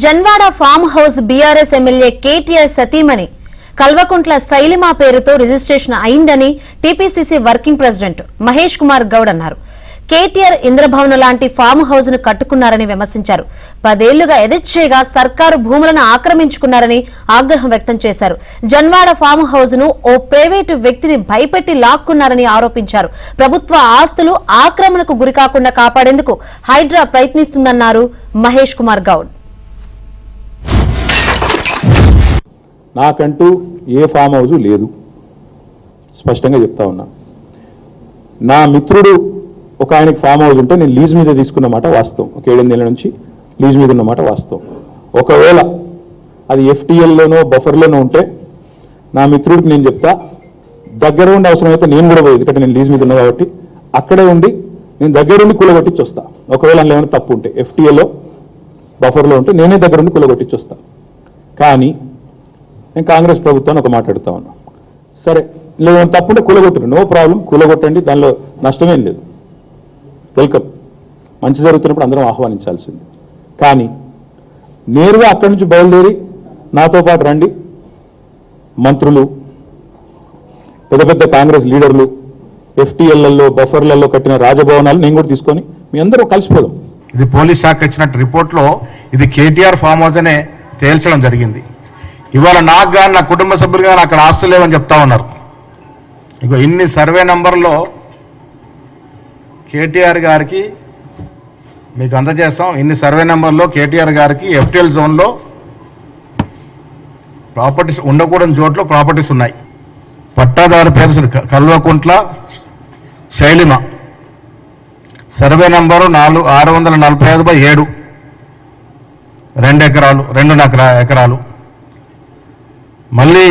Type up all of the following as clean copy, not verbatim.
Janwada farm house BRS MLA KTR సతీమణి కల్వకుంట్ల శైలిమా పేరుతో registration అయిందని TPCC working president Mahesh Kumar Goud అన్నారు. కేటీఆర్ ఇంద్రభవన్ లాంటి ఫామ్ హౌస్ ను కట్టుకున్నారని విమర్శించారు. 10 ఏళ్లుగా యథేచ్ఛగా సర్కారు భూములను ఆక్రమించుకున్నారని ఆగ్రహం వ్యక్తం చేశారు. జన్వాడ ఫామ్ హౌస్ ను ఓ ప్రైవేటు వ్యక్తిని భయపెట్టి లాక్కున్నారని ఆరోపించారు. ప్రభుత్వ ఆస్తులు ఆక్రమణకు గురికాకుండా కాపాడేందుకు హైడ్రా ప్రయత్నిస్తుందన్నారు మహేష్ కుమార్ గౌడ్. నాకంటూ ఏ ఫామ్ హౌస్ లేదు, స్పష్టంగా చెప్తా ఉన్నా. నా మిత్రుడు ఒక ఆయనకి ఫామ్ హౌస్ ఉంటే నేను లీజ్ మీద తీసుకున్నమాట వాస్తవం. ఒక 7 నెలల నుంచి లీజ్ మీద ఉన్నమాట వాస్తవం. ఒకవేళ అది ఎఫ్టీఎల్లోనో బఫర్లోనో ఉంటే నా మిత్రుడికి నేను చెప్తా, దగ్గర ఉండి అవసరమైతే నేను కూడా పోయి, ఎందుకంటే నేను లీజ్ మీద ఉన్నా కాబట్టి అక్కడే ఉండి నేను దగ్గరుండి కూలగొట్టించి వస్తా. ఒకవేళ అందులో ఏమైనా తప్పు ఉంటే ఎఫ్టీఎల్లో బఫర్లో ఉంటే నేనే దగ్గరుండి కూలగొట్టించి వస్తా. కానీ నేను కాంగ్రెస్ ప్రభుత్వాన్ని ఒక మాట్లాడుతా ఉన్నా, సరే లేదు తప్పుంటే కూలగొట్టరు, నో ప్రాబ్లం, కూలగొట్టండి, దానిలో నష్టమేం లేదు, వెల్కమ్, మంచి జరుగుతున్నప్పుడు అందరం ఆహ్వానించాల్సింది. కానీ నేరుగా అక్కడి నుంచి బయలుదేరి నాతో పాటు రండి మంత్రులు, పెద్ద పెద్ద కాంగ్రెస్ లీడర్లు, ఎఫ్టీఎల్లలో బఫర్లలో కట్టిన రాజభవనాలు నేను కూడా తీసుకొని మీ అందరూ కలిసిపోదాం. ఇది పోలీస్ శాఖ ఇచ్చినట్టు రిపోర్ట్లో ఇది కేటీఆర్ ఫామ్ హౌస్ అనే తేల్చడం జరిగింది. ఇవాళ నాకు కానీ నా కుటుంబ సభ్యులు కానీ అక్కడ ఆస్తులు లేవని చెప్తా ఉన్నారు. ఇక ఇన్ని సర్వే నంబర్లో కేటీఆర్ గారికి మీకు అందజేస్తాం. ఇన్ని సర్వే నెంబర్లో కేటీఆర్ గారికి ఎఫ్టీఎల్ జోన్లో ప్రాపర్టీస్ ఉండకూడని చోట్ల ప్రాపర్టీస్ ఉన్నాయి. పట్టాదారు పేరు కల్వకుంట్ల శైలిమ, సర్వే నంబరు 645/7, 2 ఎకరాలు, 2.5 ఎకరాలు. మళ్ళీ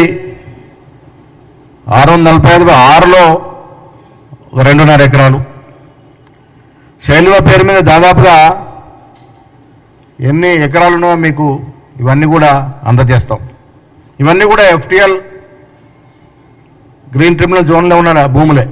645/6లో 2.5 ఎకరాలు. శైలిమ పేరు మీద దాదాపుగా ఎన్ని ఎకరాలున్నో మీకు ఇవన్నీ కూడా అందజేస్తాం. ఇవన్నీ కూడా ఎఫ్టీఎల్ గ్రీన్ ట్రిబ్యునల్ జోన్లో ఉన్న భూములే.